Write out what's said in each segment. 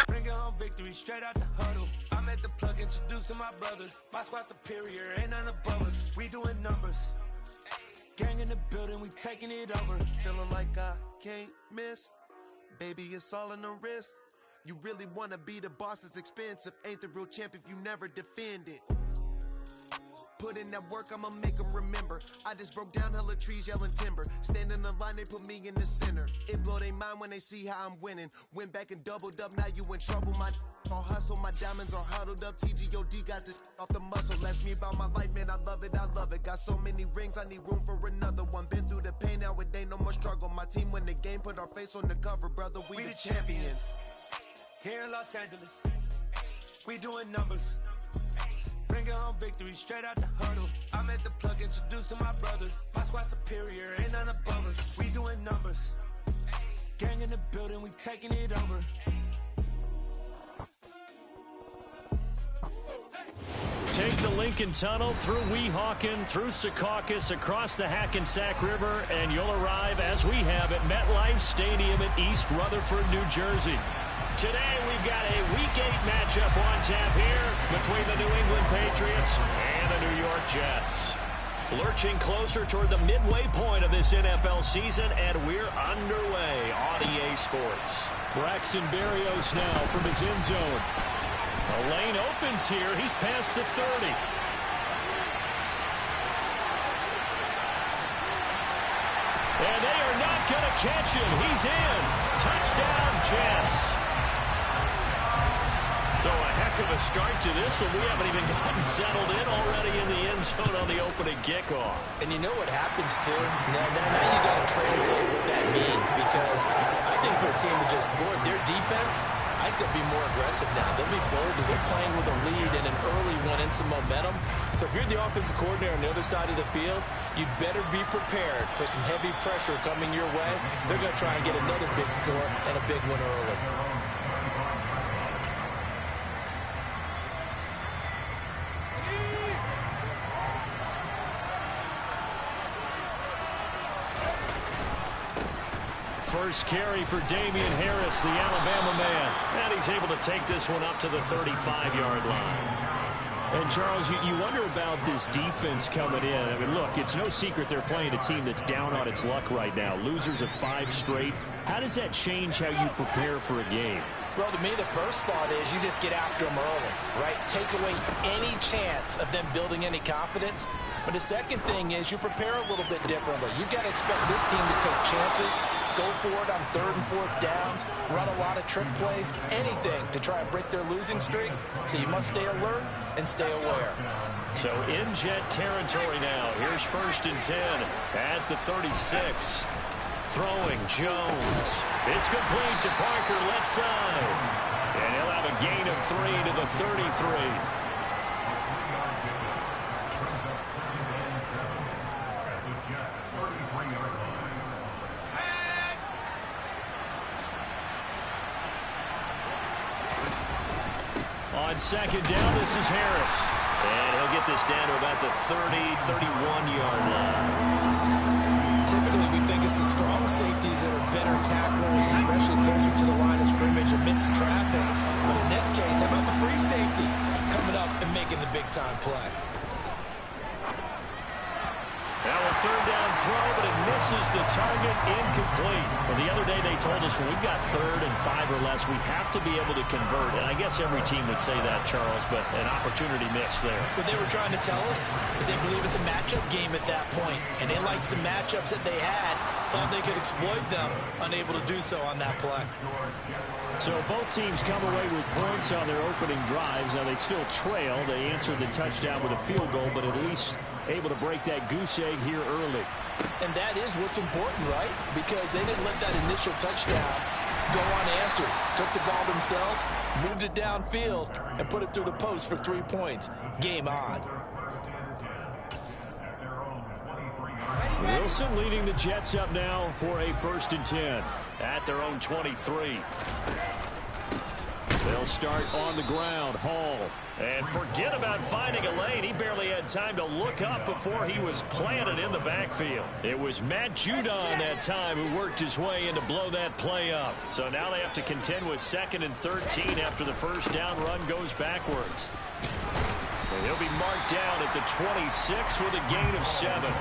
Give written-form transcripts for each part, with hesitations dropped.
Bringing home victory straight out the huddle. I'm at the plug, introduced to my brothers. My squad superior, ain't none above us. We doing numbers. Gang in the building, we taking it over. Feeling like I can't miss. Baby, it's all in the wrist. You really wanna be the boss, it's expensive. Ain't the real champ if you never defend it. Put in that work, I'ma make them remember. I just broke down hella trees, yelling timber. Stand in the line, they put me in the center. It blow their mind when they see how I'm winning. Went back and doubled up, now you in trouble. My all hustle, my diamonds are huddled up. TGOD got this off the muscle. That's me about my life, man, I love it, I love it. Got so many rings, I need room for another one. Been through the pain, now it ain't no more struggle. My team win the game, put our face on the cover, brother, we the champions. Here in Los Angeles, we doing numbers. Bringing home victory straight out the huddle. I'm at the plug, introduced to my brothers. My squad superior, ain't none above us. We doing numbers. Gang in the building, we taking it over. Take the Lincoln Tunnel through Weehawken, through Secaucus, across the Hackensack River, and you'll arrive, as we have, at MetLife Stadium in East Rutherford, New Jersey. Today, we've got a Week 8 matchup on tap here between the New England Patriots and the New York Jets. Lurching closer toward the midway point of this NFL season, and we're underway on EA Sports. Braxton Berrios now from his end zone. The lane opens here. He's past the 30. And they are not going to catch him. He's in. Touchdown, Jets. So a heck of a start to this one. We haven't even gotten settled in already in the end zone on the opening kickoff. And you know what happens, too? Now you got to translate what that means, because I think for a team that just scored, their defense, I think they'll be more aggressive now. They'll be bolder. They're playing with a lead and an early one and some momentum. So if you're the offensive coordinator on the other side of the field, you'd better be prepared for some heavy pressure coming your way. They're going to try and get another big score and a big one early. First carry for Damian Harris, the Alabama man. And he's able to take this one up to the 35-yard line. And, Charles, you wonder about this defense coming in. I mean, look, it's no secret they're playing a team that's down on its luck right now. Losers of 5 straight. How does that change how you prepare for a game? Well, to me, the first thought is you just get after them early, right? Take away any chance of them building any confidence. But the second thing is you prepare a little bit differently. You got to expect this team to take chances, go for it on 3rd and 4th downs, run a lot of trick plays, anything to try and break their losing streak. So you must stay alert and stay aware. So in Jet territory now. Here's 1st and 10 at the 36. Throwing Jones. It's complete to Parker, left side. And he'll have a gain of 3 to the 33. On 2nd down, this is Harris. And he'll get this down to about the 31-yard line. Typically, we think it's the strong safeties that are better tacklers, especially closer to the line of scrimmage amidst traffic. But in this case, how about the free safety coming up and making the big-time play? Now a 3rd down throw, but it misses the target, incomplete. Well, the other day they told us when we've got 3rd and 5 or less, we have to be able to convert. And I guess every team would say that, Charles, but an opportunity missed there. What they were trying to tell us is they believe it's a matchup game at that point, and they liked some matchups that they had, thought they could exploit them, unable to do so on that play. So both teams come away with points on their opening drives. Now they still trail. They answered the touchdown with a field goal, but at least able to break that goose egg here early. And that is what's important, right? Because they didn't let that initial touchdown go unanswered. Took the ball themselves, moved it downfield, and put it through the post for 3 points. Game on. Wilson leading the Jets up now for a 1st and 10 at their own 23. They'll start on the ground. Hall. And forget about finding a lane. He barely had time to look up before he was planted in the backfield. It was Matt Judon that time who worked his way in to blow that play up. So now they have to contend with 2nd and 13 after the first down run goes backwards. And he'll be marked down at the 26 with a gain of 7.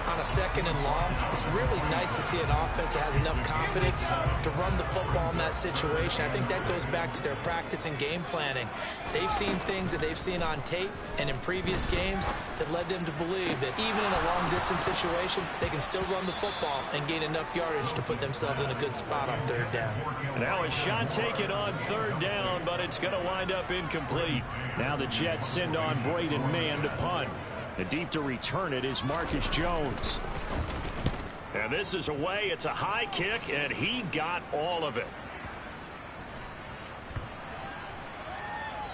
On a 2nd and long, it's really nice to see an offense that has enough confidence to run the football in that situation. I think that goes back to their practice and game planning. They've seen things that they've seen on tape and in previous games that led them to believe that even in a long-distance situation, they can still run the football and gain enough yardage to put themselves in a good spot on 3rd down. Now a shot taken on 3rd down, but it's going to wind up incomplete. Now the Jets send on Braden Mann to punt. And deep to return it is Marcus Jones. And this is away. It's a high kick, and he got all of it.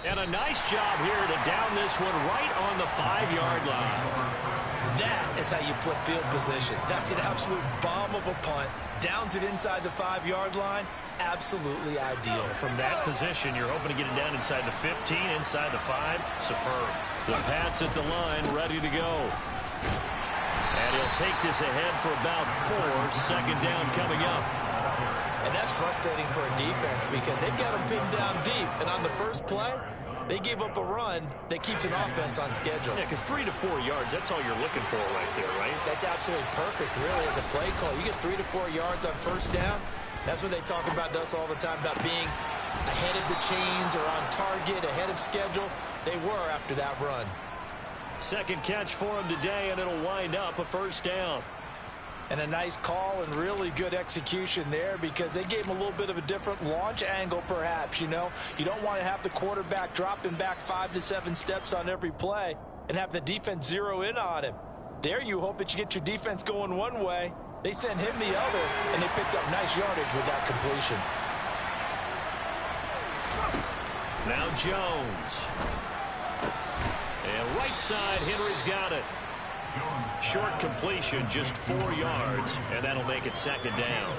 And a nice job here to down this one right on the 5-yard line. That is how you flip field position. That's an absolute bomb of a punt. Downs it inside the 5-yard line. Absolutely ideal. From that position, you're hoping to get it down inside the 15, inside the 5. Superb. The Pats at the line, ready to go. And he'll take this ahead for about 4. 2nd down coming up. And that's frustrating for a defense because they've got them pinned down deep. And on the first play, they gave up a run that keeps an offense on schedule. Yeah, because 3 to 4 yards, that's all you're looking for right there, right? That's absolutely perfect, really, as a play call. You get 3 to 4 yards on 1st down. That's what they talk about to us all the time, about being ahead of the chains or on target, ahead of schedule. They were after that run. 2nd catch for him today, and it'll wind up a 1st down. And a nice call and really good execution there because they gave him a little bit of a different launch angle, perhaps. You know, you don't want to have the quarterback dropping back 5 to 7 steps on every play and have the defense zero in on him. There you hope that you get your defense going one way. They sent him the other, and they picked up nice yardage with that completion. Now Jones. And right side, Henry's got it. Short completion, just 4 yards, and that'll make it 2nd down.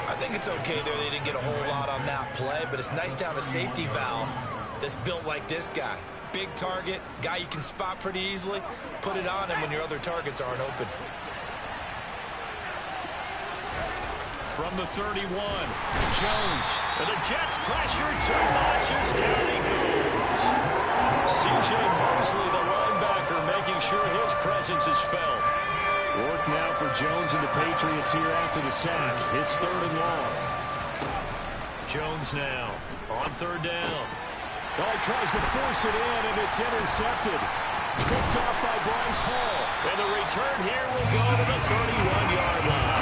I think it's okay there. They didn't get a whole lot on that play, but it's nice to have a safety valve that's built like this guy. Big target, guy you can spot pretty easily. Put it on him when your other targets aren't open. From the 31, Jones. And the Jets pressure too much as down he goes. C.J. Mosley, the linebacker, making sure his presence is felt. Work now for Jones and the Patriots here after the sack. It's 3rd and long. Jones now on 3rd down. Oh, he tries to force it in, and it's intercepted. Picked off by Bryce Hall. And the return here will go to the 31-yard line.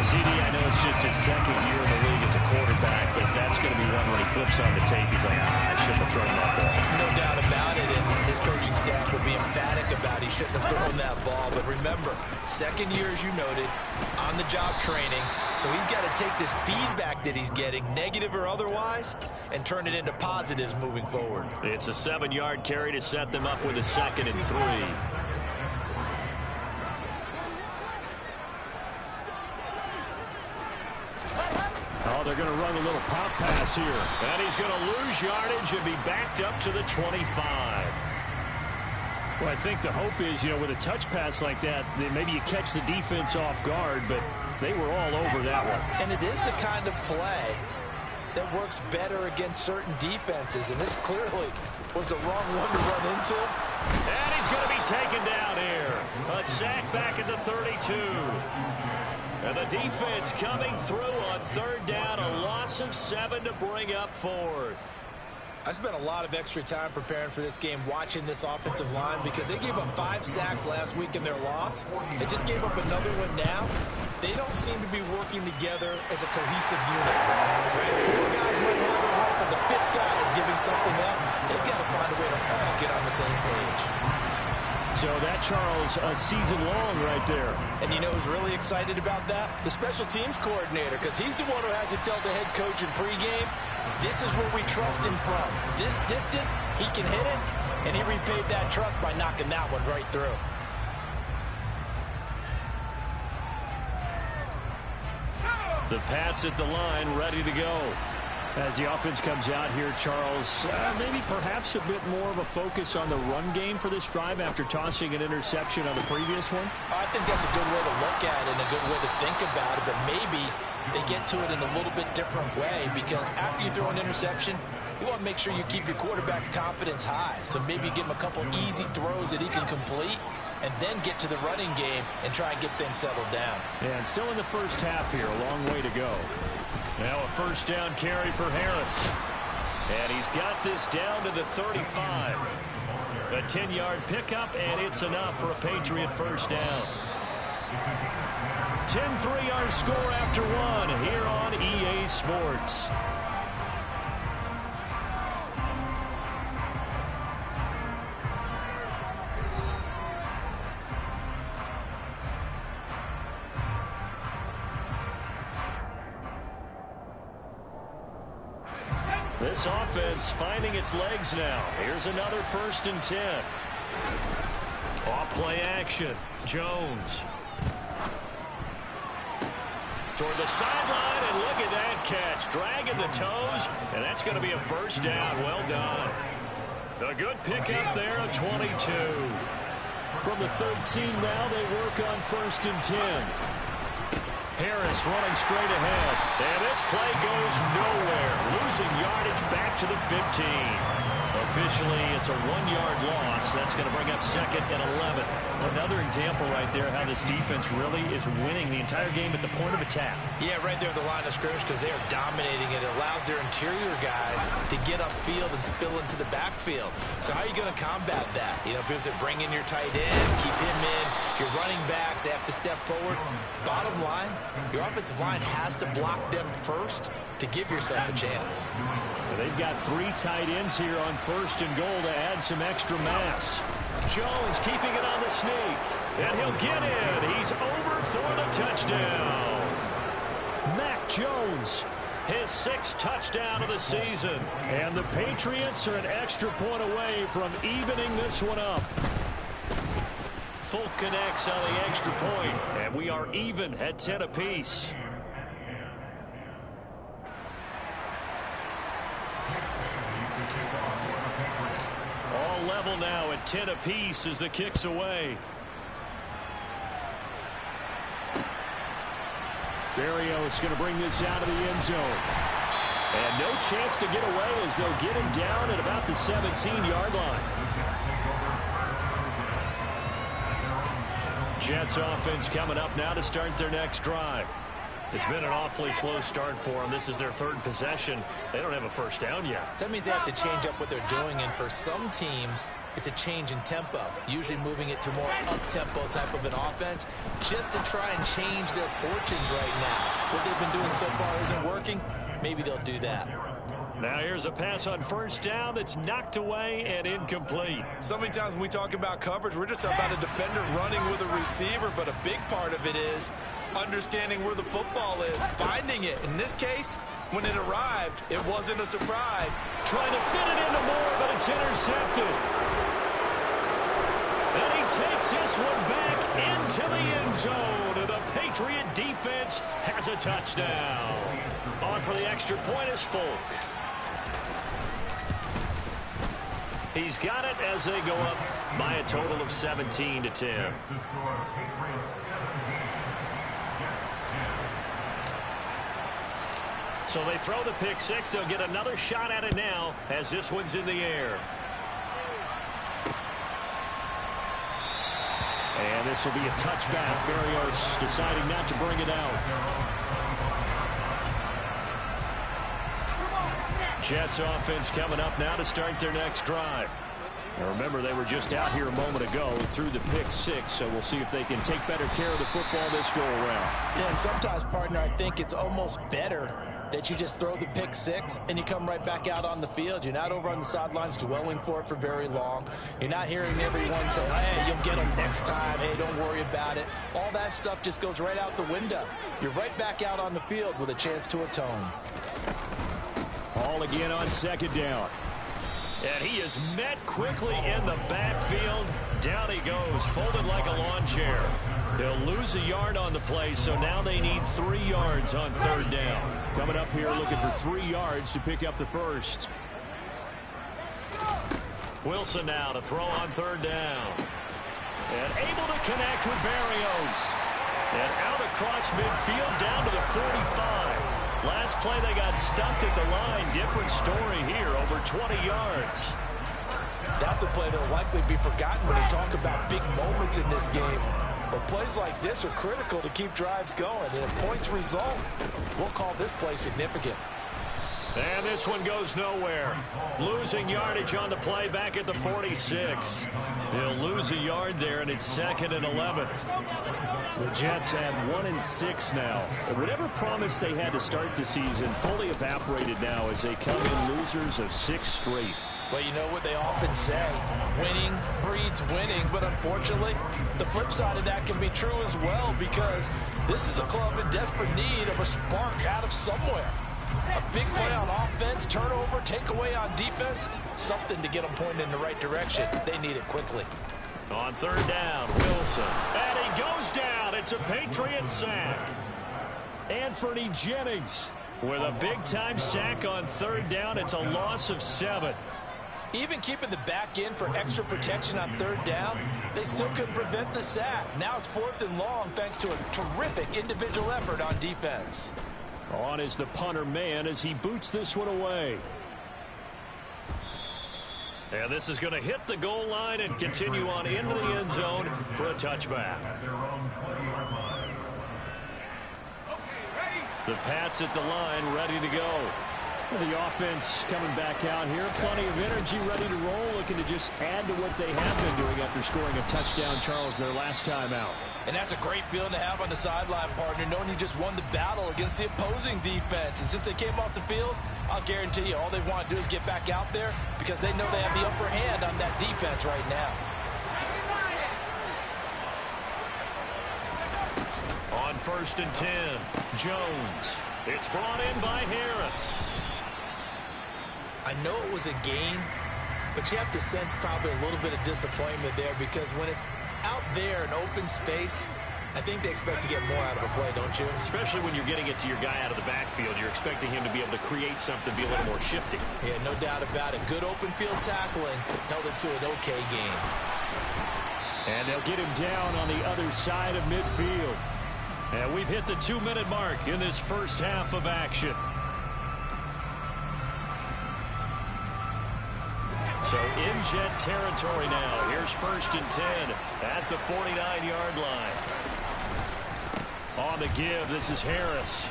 CD, I know it's just his 2nd year in the league as a quarterback, but that's going to be one when he flips on the tape. He's like, I shouldn't have thrown that ball. No doubt about it, and his coaching staff would be emphatic about he shouldn't have thrown that ball. But remember, 2nd year, as you noted, on-the-job training, so he's got to take this feedback that he's getting, negative or otherwise, and turn it into positives moving forward. It's a 7-yard carry to set them up with a 2nd and 3. Oh, they're going to run a little pop pass here. And he's going to lose yardage and be backed up to the 25. Well, I think the hope is, you know, with a touch pass like that maybe you catch the defense off guard, but they were all over that one. And it is the kind of play that works better against certain defenses, and this clearly was the wrong one to run into. And he's going to be taken down here. A sack back at the 32. And the defense coming through on 3rd down, a loss of 7 to bring up 4th. I spent a lot of extra time preparing for this game, watching this offensive line, because they gave up 5 sacks last week in their loss. They just gave up another one now. They don't seem to be working together as a cohesive unit. Right? 4 guys might have it right, but the 5th guy is giving something up. They've got to find a way to all get on the same page. So that, Charles, a season long right there. And you know who's really excited about that? The special teams coordinator, because he's the one who has to tell the head coach in pregame, this is where we trust him from. This distance, he can hit it, and he repaid that trust by knocking that one right through. The Pats at the line, ready to go. As the offense comes out here, Charles, maybe perhaps a bit more of a focus on the run game for this drive after tossing an interception on the previous one? I think that's a good way to look at it and a good way to think about it, but maybe they get to it in a little bit different way, because after you throw an interception, you want to make sure you keep your quarterback's confidence high. So maybe you give him a couple easy throws that he can complete, and then get to the running game and try and get things settled down. And still in the first half here, a long way to go. Now a first down carry for Harris. And he's got this down to the 35. A 10-yard pickup, and it's enough for a Patriot first down. 10-3 our score after one here on EA Sports. This offense finding its legs now. Here's another 1st and 10. Off play action. Jones. Toward the sideline, and look at that catch. Dragging the toes, and that's going to be a first down. Well done. A good pickup there, a 22. From the 13 now, they work on 1st and 10. Harris running straight ahead. And this play goes nowhere. Losing yardage back to the 15. Officially, it's a 1-yard loss. That's going to bring up 2nd and 11. Another example right there how this defense really is winning the entire game at the point of attack. Yeah, right there at the line of scrimmage, because they are dominating it. It allows their interior guys to get upfield and spill into the backfield. So how are you going to combat that? You know, if you bring in your tight end, keep him in, your running backs, they have to step forward. Bottom line, your offensive line has to block them first to give yourself a chance. Well, they've got 3 tight ends here on 1st and goal to add some extra mass. Jones keeping it on the sneak, and he'll get it. He's over for the touchdown. Mac Jones, his 6th touchdown of the season. And the Patriots are an extra point away from evening this one up. Folk connects on the extra point, and we are even at 10 apiece. All level now at 10 apiece as the kick's away. Berrios going to bring this out of the end zone. And no chance to get away as they'll get him down at about the 17-yard line. Jets offense coming up now to start their next drive. It's been an awfully slow start for them. This is their 3rd possession. They don't have a first down yet. So that means they have to change up what they're doing, and for some teams, it's a change in tempo, usually moving it to more up-tempo type of an offense, just to try and change their fortunes right now. What they've been doing so far isn't working. Maybe they'll do that. Now here's a pass on first down that's knocked away and incomplete. So many times when we talk about coverage, we're just about a defender running with a receiver, but a big part of it is understanding where the football is, finding it. In this case, when it arrived, it wasn't a surprise. Trying to fit it into Moore, but it's intercepted. And he takes this one back into the end zone. And the Patriot defense has a touchdown. On for the extra point is Folk. He's got it as they go up by a total of 17-10. So they throw the pick 6. They'll get another shot at it now as this one's in the air. And this will be a touchback. Berrios deciding not to bring it out. Jets offense coming up now to start their next drive. And remember, they were just out here a moment ago through the pick 6, so we'll see if they can take better care of the football this go-around. Yeah, and sometimes, partner, I think it's almost better that you just throw the pick 6 and you come right back out on the field. You're not over on the sidelines dwelling for it for very long. You're not hearing everyone say, hey, you'll get them next time. Hey, don't worry about it. All that stuff just goes right out the window. You're right back out on the field with a chance to atone. All again on 2nd down. And he is met quickly in the backfield. Down he goes, folded like a lawn chair. They'll lose a yard on the play, so now they need 3 yards on third down. Coming up here looking for 3 yards to pick up the first. Wilson now to throw on third down. And able to connect with Berrios. And out across midfield down to the 45. Last play they got stuffed at the line. Different story here, over 20 yards. That's a play that will likely be forgotten when you talk about big moments in this game. But plays like this are critical to keep drives going. And if points result, we'll call this play significant. And this one goes nowhere. Losing yardage on the play back at the 46. They'll lose a yard there, and it's 2nd and 11. The Jets have 1-6 now. Whatever promise they had to start the season fully evaporated now as they come in losers of 6 straight. Well, you know what they often say, winning breeds winning, but unfortunately, the flip side of that can be true as well, because this is a club in desperate need of a spark out of somewhere. A big play on offense, turnover, takeaway on defense, something to get them pointed in the right direction. They need it quickly. On third down, Wilson. And he goes down. It's a Patriot sack. Anthony Jennings with a big-time sack on third down. It's a loss of 7. Even keeping the back in for extra protection on third down, they still couldn't prevent the sack. Now it's 4th and long thanks to a terrific individual effort on defense. On is the punter man as he boots this one away. And this is going to hit the goal line and continue on into the end zone for a touchback. The Pats at the line, ready to go. The offense coming back out here. Plenty of energy, ready to roll, looking to just add to what they have been doing after scoring a touchdown, Charles, their last time out. And that's a great feeling to have on the sideline, partner, knowing you just won the battle against the opposing defense. And since they came off the field, I'll guarantee you all they want to do is get back out there because they know they have the upper hand on that defense right now. On 1st and 10, Jones. It's brought in by Harris. I know it was a gain, but you have to sense probably a little bit of disappointment there because when it's out there in open space, I think they expect to get more out of a play, don't you? Especially when you're getting it to your guy out of the backfield. You're expecting him to be able to create something, be a little more shifty. Yeah, no doubt about it. Good open field tackling held it to an okay game. And they'll get him down on the other side of midfield. And we've hit the 2-minute mark in this first half of action. So in Jet territory now. Here's 1st and 10 at the 49-yard line. On the give, this is Harris.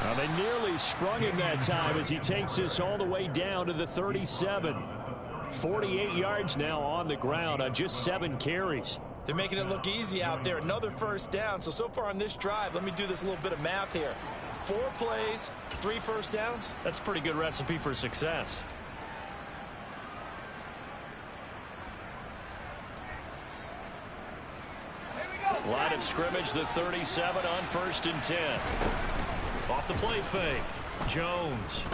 Now they nearly sprung him that time as he takes this all the way down to the 37. 48 yards now on the ground on just 7 carries. They're making it look easy out there. Another first down. So far on this drive, let me do this little bit of math here. 4 plays, 3 first downs. That's a pretty good recipe for success. Line of scrimmage, the 37 on 1st and 10. Off the play fake, Jones.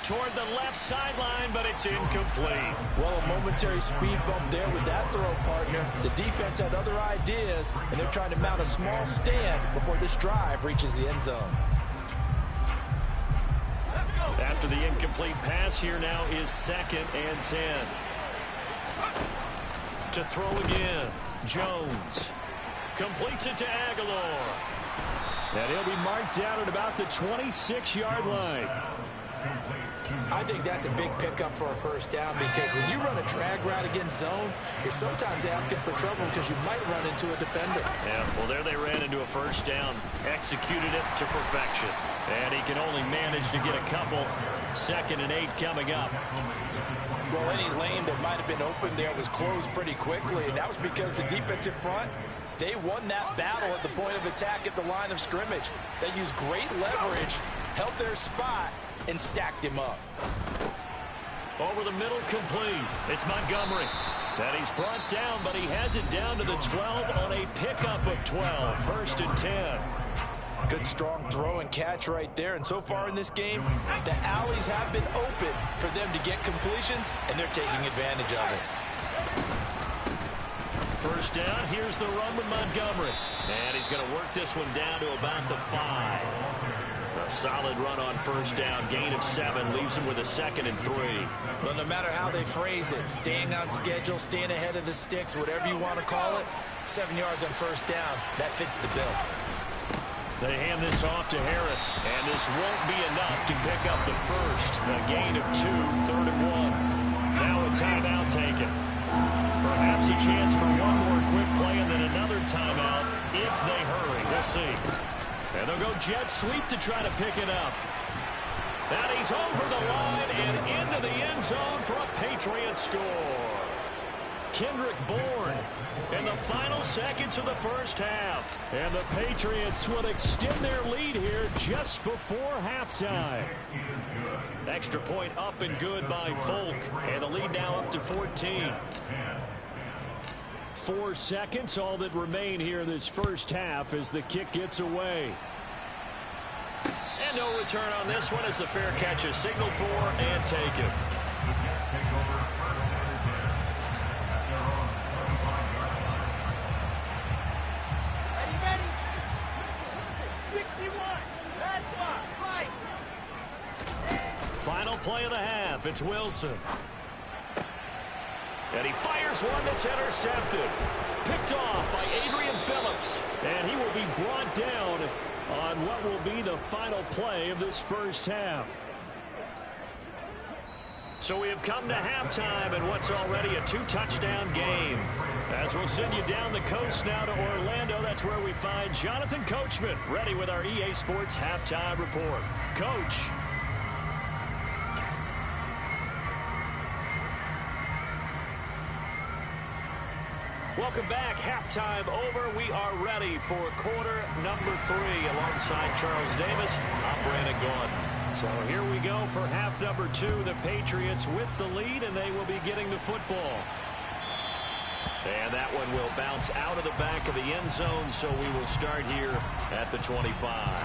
Toward the left sideline, but it's incomplete. Well, a momentary speed bump there with that throw, partner. The defense had other ideas, and they're trying to mount a small stand before this drive reaches the end zone. After the incomplete pass, here now is 2nd and 10. To throw again, Jones. Completes it to Aguilar. And he'll be marked down at about the 26-yard line. I think that's a big pickup for a first down because when you run a drag route against zone, you're sometimes asking for trouble because you might run into a defender. Yeah, well, there they ran into a first down, executed it to perfection. And he can only manage to get a couple. 2nd and 8 coming up. Well, any lane that might have been open there was closed pretty quickly, and that was because the defensive front, they won that battle at the point of attack at the line of scrimmage. They used great leverage, held their spot, and stacked him up. Over the middle, complete. It's Montgomery. And he's brought down, but he has it down to the 12 on a pickup of 12. 1st and 10. Good, strong throw and catch right there. And so far in this game, the alleys have been open for them to get completions, and they're taking advantage of it. First down, here's the run with Montgomery. And he's going to work this one down to about the 5. A solid run on first down, gain of 7, leaves him with a 2nd and 3. Well, no matter how they phrase it, staying on schedule, staying ahead of the sticks, whatever you want to call it, 7 yards on first down, that fits the bill. They hand this off to Harris, and this won't be enough to pick up the first. A gain of 2, 3rd and 1. Now a timeout taken. Perhaps a chance for one more quick play and then another timeout if they hurry. We'll see. And they'll go jet sweep to try to pick it up. And he's over the line and into the end zone for a Patriot score. Kendrick Bourne in the final seconds of the first half. And the Patriots will extend their lead here just before halftime. Extra point up and good by Folk. And the lead now up to 14. 4 seconds, all that remain here in this first half as the kick gets away. And no return on this one as the fair catch is signaled for and taken. Final play of the half. It's Wilson. And he fires one that's intercepted. Picked off by Adrian Phillips. And he will be brought down on what will be the final play of this first half. So we have come to halftime in what's already a 2-touchdown game. As we'll send you down the coast now to Orlando, that's where we find Jonathan Coachman ready with our EA Sports Halftime Report. Coach. Welcome back. Halftime over. We are ready for quarter number 3 alongside Charles Davis. I'm Brandon Gaudin. So here we go for half number 2. The Patriots with the lead, and they will be getting the football. And that one will bounce out of the back of the end zone, so we will start here at the 25.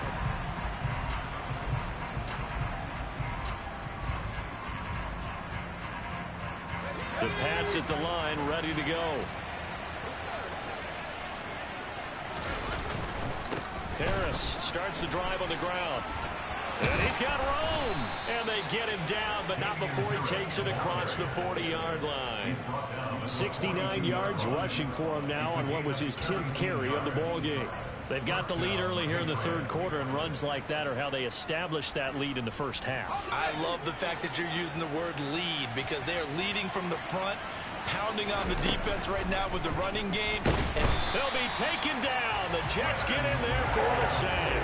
The Pats at the line, ready to go. Harris starts the drive on the ground. And he's got room. And they get him down, but not before he takes it across the 40-yard line. 69 yards rushing for him now on what was his 10th carry of the ball game. They've got the lead early here in the third quarter, and runs like that are how they established that lead in the first half. I love the fact that you're using the word lead because they are leading from the front, pounding on the defense right now with the running game. And they'll be taken down. The Jets get in there for the sack.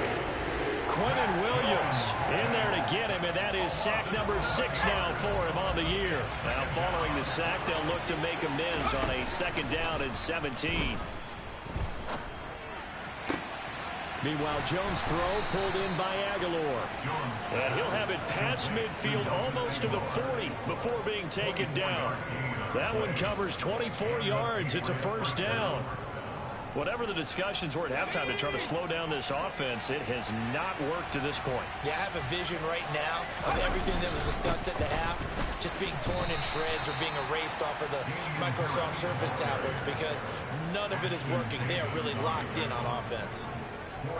Quinnen Williams in there to get him, and that is sack number 6 now for him on the year. Now following the sack, they'll look to make amends on a 2nd down and 17. Meanwhile, Jones' throw pulled in by Aguilar. And he'll have it past midfield almost to the 40 before being taken down. That one covers 24 yards. It's a first down. Whatever the discussions were at halftime to try to slow down this offense, it has not worked to this point. Yeah, I have a vision right now of everything that was discussed at the half just being torn in shreds or being erased off of the Microsoft Surface tablets because none of it is working. They are really locked in on offense.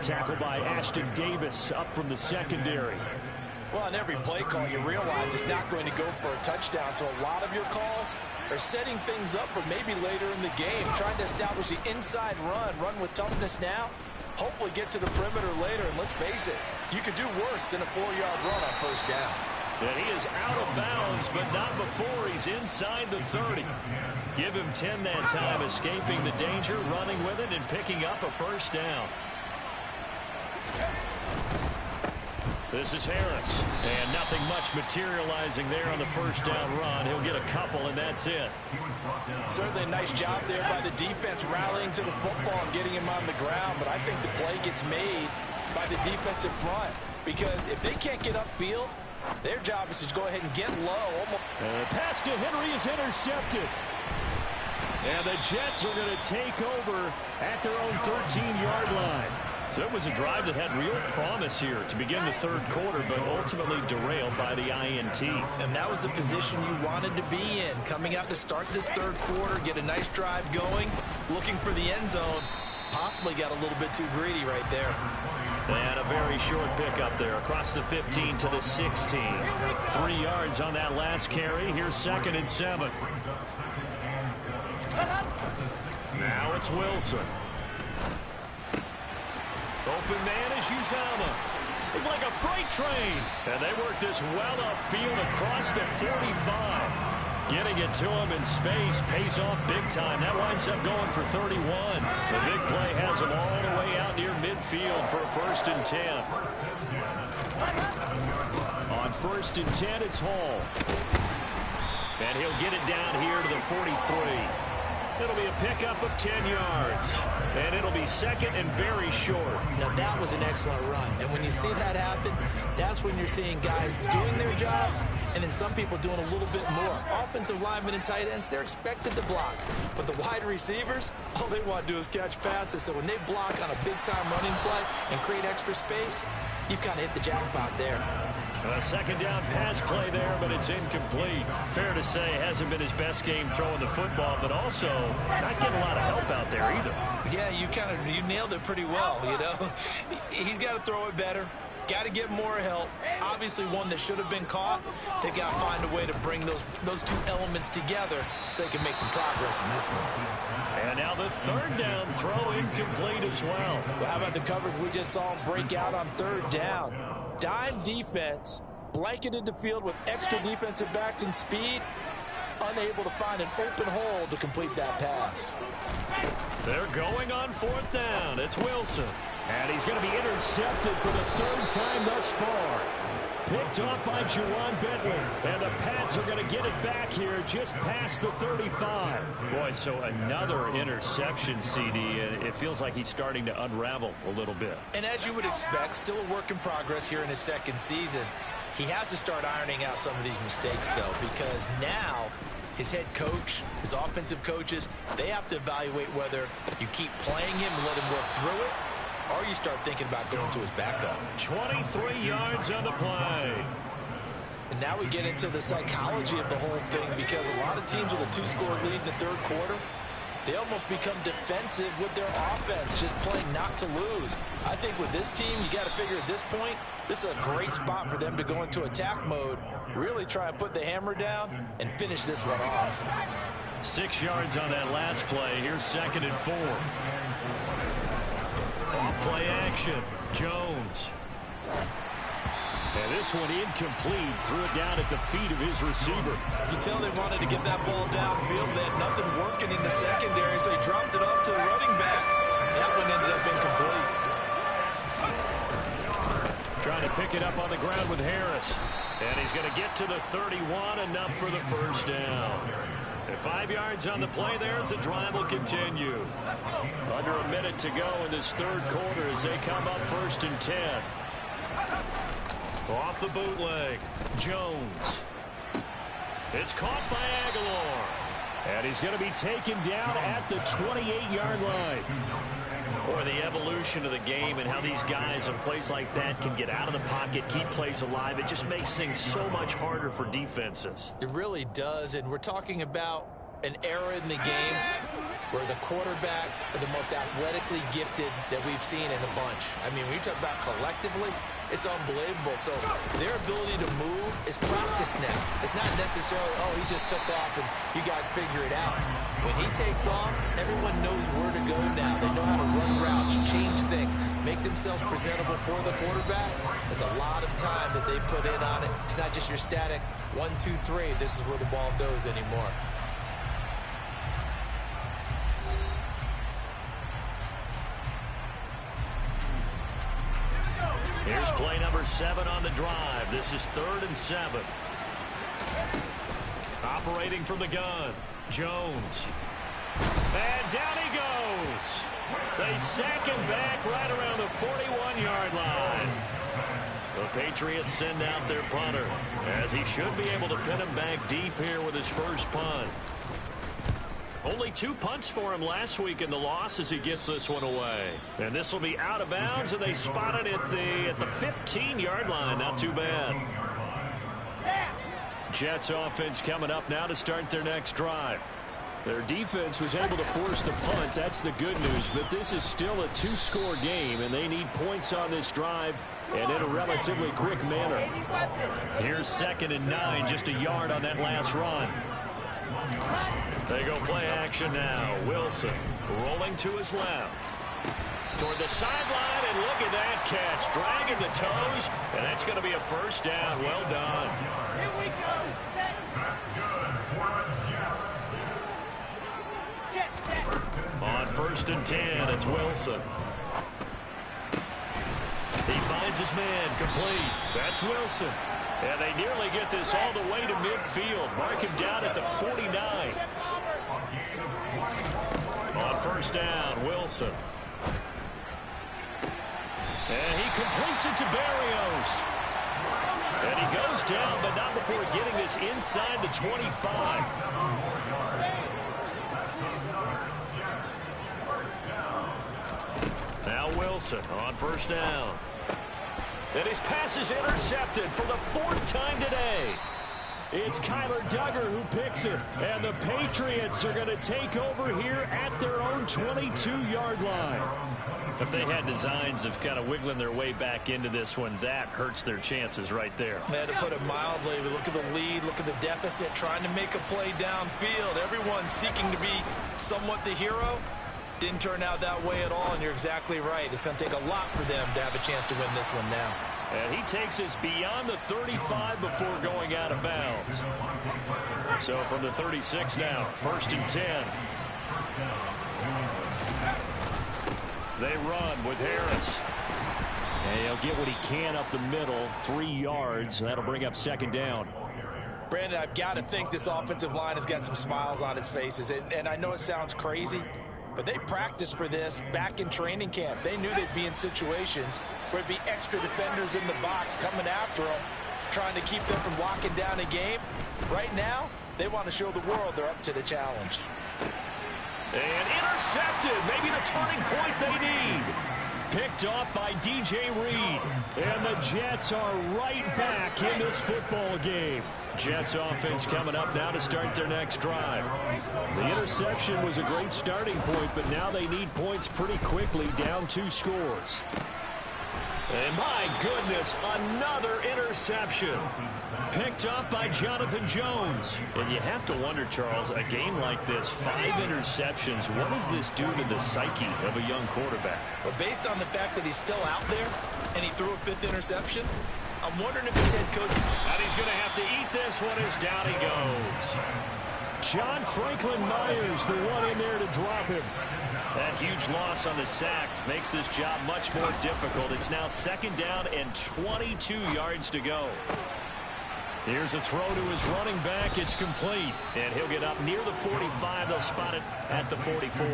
Tackle by Ashton Davis up from the secondary. Well, on every play call, you realize it's not going to go for a touchdown, so a lot of your calls are setting things up for maybe later in the game, trying to establish the inside run with toughness now, hopefully get to the perimeter later, and let's face it, you could do worse than a 4-yard run on first down. And he is out of bounds, but not before he's inside the 30. Give him 10 that time, escaping the danger, running with it, and picking up a first down. This is Harris, and nothing much materializing there on the first down run. He'll get a couple, and that's it. Certainly a nice job there by the defense rallying to the football and getting him on the ground, but I think the play gets made by the defensive front because if they can't get upfield, their job is to go ahead and get low. And the pass to Henry is intercepted. And the Jets are going to take over at their own 13-yard line. So it was a drive that had real promise here to begin the third quarter, but ultimately derailed by the INT. And that was the position you wanted to be in. Coming out to start this third quarter, get a nice drive going, looking for the end zone. Possibly got a little bit too greedy right there. And a very short pickup there across the 15 to the 16. 3 yards on that last carry. Here's 2nd and 7. Now it's Wilson. Open man is Uzomah. It's like a freight train. And they work this well upfield across the 45. Getting it to him in space pays off big time. That winds up going for 31. The big play has him all the way out near midfield for a 1st and 10. On 1st and 10, it's Hall. And he'll get it down here to the 43. It'll be a pickup of 10 yards. And it'll be 2nd and very short. Now, that was an excellent run. And when you see that happen, that's when you're seeing guys doing their job and then some people doing a little bit more. Offensive linemen and tight ends, they're expected to block. But the wide receivers, all they want to do is catch passes. So when they block on a big-time running play and create extra space, you've kind of hit the jackpot there. A 2nd down pass play there, but it's incomplete. Fair to say, hasn't been his best game throwing the football, but also not getting a lot of help out there either. Yeah, you nailed it pretty well, you know. He's got to throw it better. Got to get more help. Obviously one that should have been caught. They got to find a way to bring those two elements together so they can make some progress in this one. And now the 3rd down throw incomplete as well. Well, how about the coverage we just saw him break out on 3rd down? Dime defense, blanketed the field with extra defensive backs and speed, unable to find an open hole to complete that pass. They're going on 4th down. It's Wilson. And he's going to be intercepted for the 3rd time thus far. Picked off by Juwan Bentley. And the Pats are going to get it back here just past the 35. Boy, so another interception, CD. And it feels like he's starting to unravel a little bit. And as you would expect, still a work in progress here in his 2nd season. He has to start ironing out some of these mistakes, though, because now his head coach, his offensive coaches, they have to evaluate whether you keep playing him and let him work through it, or you start thinking about going to his backup. 23 yards on the play. And now we get into the psychology of the whole thing, because a lot of teams with a 2-score lead in the 3rd quarter, they almost become defensive with their offense, just playing not to lose. I think with this team, you got to figure at this point, this is a great spot for them to go into attack mode, really try and put the hammer down and finish this one off. 6 yards on that last play. Here's 2nd and 4. Off-play action. Jones. And this one incomplete. Threw it down at the feet of his receiver. You can tell they wanted to get that ball downfield. They had nothing working in the secondary, so he dropped it off to the running back. That one ended up incomplete. Trying to pick it up on the ground with Harris. And he's going to get to the 31, enough for the 1st down. And 5 yards on the play there as the drive will continue. Under a minute to go in this 3rd quarter as they come up 1st and 10. Off the bootleg, Jones. It's caught by Aguilar. And he's going to be taken down at the 28-yard line. Boy, the evolution of the game and how these guys in plays like that can get out of the pocket, keep plays alive, it just makes things so much harder for defenses. It really does, and we're talking about an era in the game where the quarterbacks are the most athletically gifted that we've seen in a bunch. I mean, when you talk about collectively, it's unbelievable. So their ability to move is practice now. It's not necessarily, oh, he just took off and you guys figure it out. When he takes off, everyone knows where to go now. They know how to run routes, change things, make themselves presentable for the quarterback. It's a lot of time that they put in on it. It's not just your static 1, 2, 3. This is where the ball goes anymore. Here's play number 7 on the drive. This is 3rd and 7. Operating from the gun, Jones. And down he goes. They sack him back right around the 41-yard line. The Patriots send out their punter, as he should be able to pin him back deep here with his first punt. Only 2 punts for him last week in the loss as he gets this one away. And this will be out of bounds, and they spotted it at the 15-yard line. Not too bad. Jets offense coming up now to start their next drive. Their defense was able to force the punt. That's the good news. But this is still a 2-score game, and they need points on this drive and in a relatively quick manner. Here's 2nd and 9, just a yard on that last run. They go play action now. Wilson rolling to his left. Toward the sideline, and look at that catch. Dragging the toes, and that's going to be a first down. Well done. Here we go. Set. On 1st and 10, it's Wilson. He finds his man, complete. That's Wilson. And they nearly get this all the way to midfield. Mark him down at the 49. On 1st down, Wilson. And he completes it to Berrios. And he goes down, but not before getting this inside the 25. Now Wilson on 1st down. And his pass is intercepted for the 4th time today. It's Kyler Duggar who picks it. And the Patriots are going to take over here at their own 22-yard line. If they had designs of kind of wiggling their way back into this one, that hurts their chances right there. They had to put it mildly. We look at the lead, look at the deficit, trying to make a play downfield. Everyone seeking to be somewhat the hero. Didn't turn out that way at all, and you're exactly right. It's going to take a lot for them to have a chance to win this one now. And he takes us beyond the 35 before going out of bounds. So from the 36 now, 1st and 10. They run with Harris. And he'll get what he can up the middle, 3 yards. That'll bring up 2nd down. Brandon, I've got to think this offensive line has got some smiles on its faces. And I know it sounds crazy, but they practiced for this back in training camp. They knew they'd be in situations where it'd be extra defenders in the box coming after them, trying to keep them from locking down a game. Right now, they want to show the world they're up to the challenge. And intercepted. Maybe the turning point they need. Picked off by DJ Reed. And the Jets are right back in this football game. Jets offense coming up now to start their next drive. The interception was a great starting point, but now they need points pretty quickly, down 2 scores. And my goodness, another interception. Picked up by Jonathan Jones. And you have to wonder, Charles, a game like this, 5 interceptions, what does this do to the psyche of a young quarterback? But based on the fact that he's still out there and he threw a 5th interception, I'm wondering if his head coach... And he's going to have to eat this one as down he goes. John Franklin Myers, the one in there to drop him. That huge loss on the sack makes this job much more difficult. It's now 2nd down and 22 yards to go. Here's a throw to his running back. It's complete. And he'll get up near the 45. They'll spot it at the 44.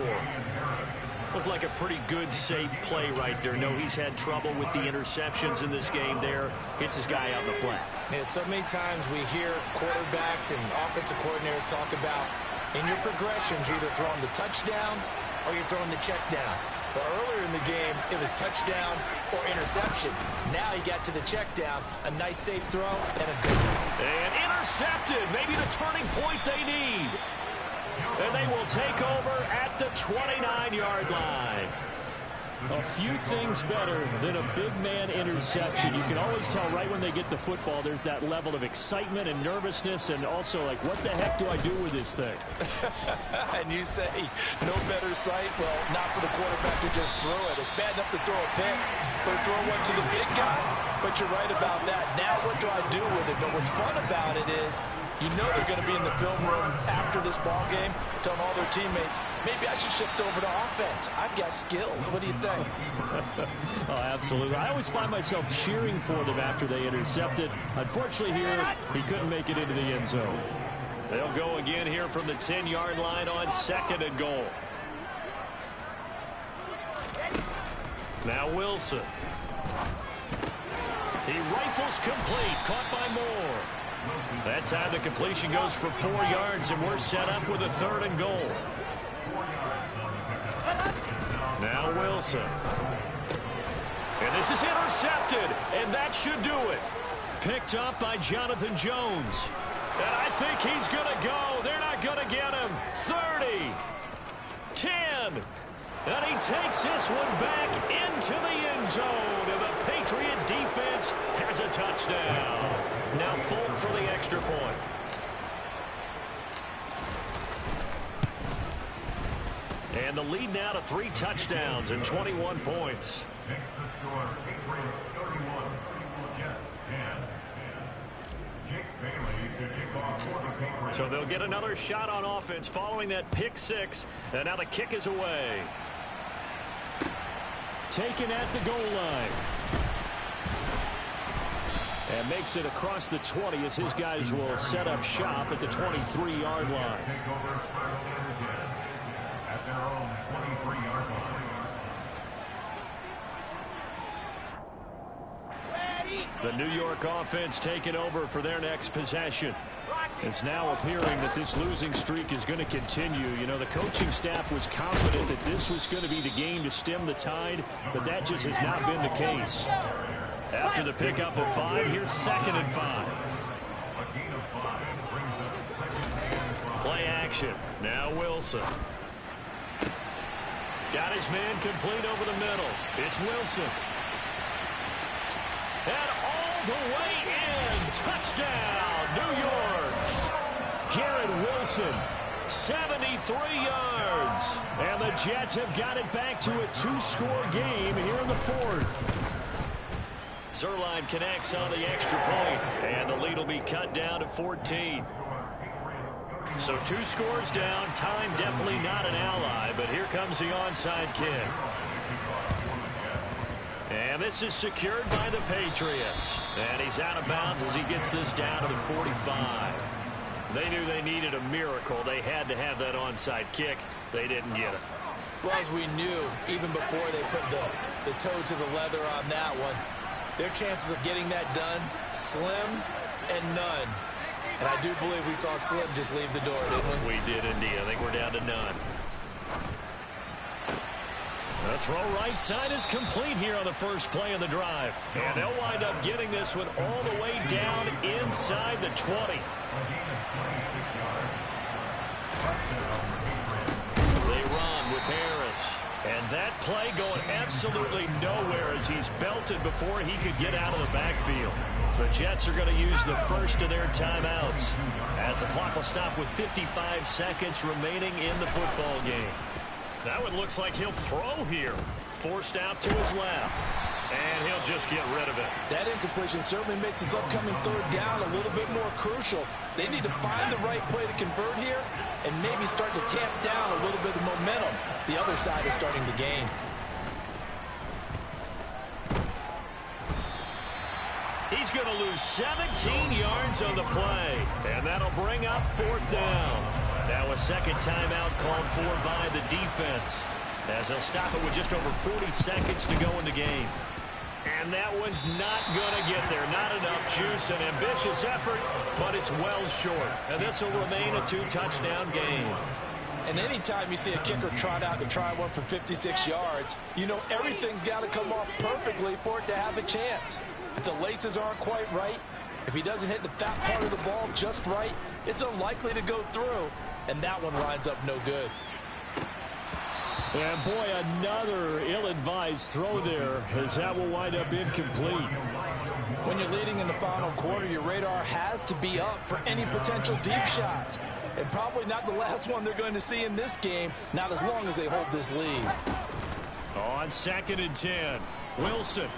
Looked like a pretty good, safe play right there. No, he's had trouble with the interceptions in this game there. Hits his guy out in the flat. Yeah, so many times we hear quarterbacks and offensive coordinators talk about in your progressions, you're either throwing the touchdown or you're throwing the check down. But earlier in the game, it was touchdown or interception. Now he got to the check down, a nice safe throw, and a good one. And intercepted, maybe the turning point they need. And they will take over at the 29-yard line. A few things better than a big man interception. You can always tell right when they get the football, there's that level of excitement and nervousness, and also like, what the heck do I do with this thing? And you say, no better sight? Well, not for the quarterback who just threw it. It's bad enough to throw a pick, but throw one to the big guy. But you're right about that. Now what do I do with it? But what's fun about it is, you know they're going to be in the film room after this ball game, telling all their teammates, maybe I should shift over to offense. I've got skills. What do you think? Oh, absolutely. I always find myself cheering for them after they intercepted. Unfortunately here, he couldn't make it into the end zone. They'll go again here from the 10-yard line on 2nd and goal. Now Wilson. He rifles complete, caught by Moore. That time the completion goes for 4 yards, and we're set up with a 3rd and goal. Now Wilson. And this is intercepted, and that should do it. Picked up by Jonathan Jones. And I think he's going to go. They're not going to get him. 30. 10. And he takes this one back into the end zone. And the Patriot defense has a touchdown. Now Folk for the extra point. And the lead now to 3 touchdowns and 21 points. Next the score, Patriots 31, Jets 10. Jake Bailey to kick off for the Patriots. So they'll get another shot on offense following that pick 6. And now the kick is away. Taken at the goal line. And makes it across the 20 as his guys will set up shop at the 23-yard line. Take over first and 10 at their own 23-yard line. The New York offense taking over for their next possession. It's now appearing that this losing streak is going to continue. You know, the coaching staff was confident that this was going to be the game to stem the tide, but that just has not been the case. After the pickup of 5, here's 2nd and 5. Play action. Now Wilson. Got his man complete over the middle. It's Wilson. And all the way in. Touchdown, New York. Garrett Wilson, 73 yards. And the Jets have got it back to a 2-score game here in the 4th. Zuerlein connects on the extra point, and the lead will be cut down to 14. So 2 scores down. Time definitely not an ally, but here comes the onside kick. And this is secured by the Patriots. And he's out of bounds as he gets this down to the 45. They knew they needed a miracle. They had to have that onside kick. They didn't get it. Well, as we knew, even before they put the toe to the leather on that one, their chances of getting that done, slim and none. And I do believe we saw Slim just leave the door, didn't we? We did indeed. I think we're down to none. The throw right side is complete here on the first play of the drive. And they'll wind up getting this one all the way down inside the 20. They run with Harris. And that play going absolutely nowhere as he's belted before he could get out of the backfield. The Jets are going to use the first of their timeouts as the clock will stop with 55 seconds remaining in the football game. That one looks like he'll throw here. Forced out to his left. And he'll just get rid of it. That incompletion certainly makes this upcoming 3rd down a little bit more crucial. They need to find the right play to convert here and maybe start to tamp down a little bit of momentum. The other side is starting to gain. He's going to lose 17 yards on the play. And that'll bring up 4th down. Now a second timeout called for by the defense, as they'll stop it with just over 40 seconds to go in the game. And that one's not going to get there. Not enough juice. An ambitious effort, but it's well short. And this will remain a 2-touchdown game. And anytime you see a kicker trot out to try one for 56 yards, you know everything's got to come off perfectly for it to have a chance. If the laces aren't quite right, if he doesn't hit the fat part of the ball just right, it's unlikely to go through. And that one lines up no good. And boy, another ill-advised throw there, as that will wind up incomplete. When you're leading in the final quarter, your radar has to be up for any potential deep shots. And probably not the last one they're going to see in this game, not as long as they hold this lead. On 2nd and 10, Wilson.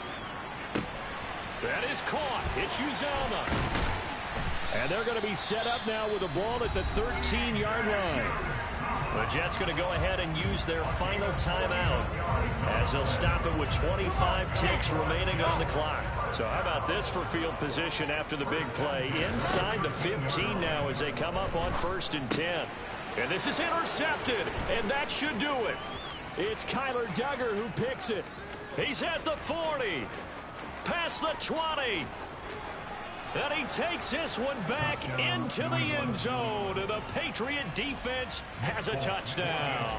That is caught. It's Uzomah. And they're going to be set up now with the ball at the 13-yard line. The Jets going to go ahead and use their final timeout as they'll stop it with 25 ticks remaining on the clock. So how about this for field position after the big play? Inside the 15 now as they come up on 1st and 10. And this is intercepted, and that should do it. It's Kyler Dugger who picks it. He's at the 40. Past the 20. And he takes this one back into the end zone. And the Patriot defense has a touchdown.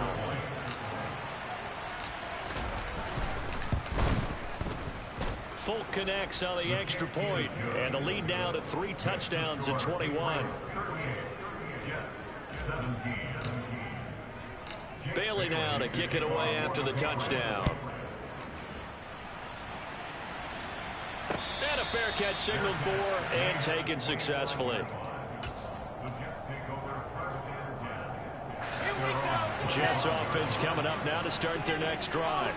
Folk connects on the extra point, and the lead now to 3 touchdowns at 21. Bailey now to kick it away after the touchdown. And a fair catch signaled for and taken successfully. Jets offense coming up now to start their next drive.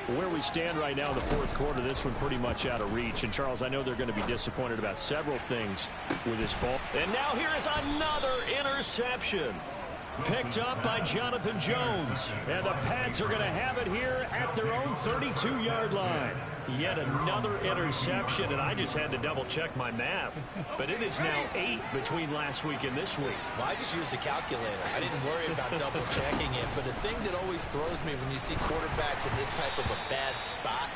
Where we stand right now in the fourth quarter, this one pretty much out of reach. And, Charles, I know they're going to be disappointed about several things with this ball. And now here is another interception. Picked up by Jonathan Jones. And the Pats are going to have it here at their own 32-yard line. Yet another interception, and I just had to double-check my math. But it is now 8 between last week and this week. Well, I just used a calculator. I didn't worry about double-checking it. But the thing that always throws me when you see quarterbacks in this type of a bad spot,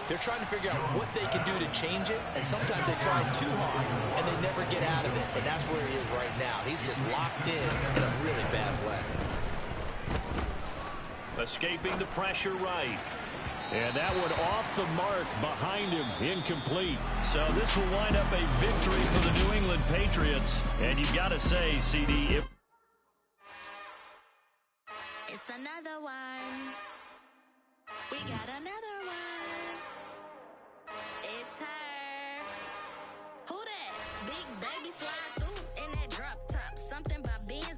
they're trying to figure out what they can do to change it, and sometimes they try too hard, and they never get out of it. And that's where he is right now. He's just locked in a really bad way. Escaping the pressure right. And that one off the mark behind him, incomplete. So this will wind up a victory for the New England Patriots. And you've got to say, CD, it's another one. We got another one. It's her. Who that? Big baby slide through in that drop top. Something about Benz.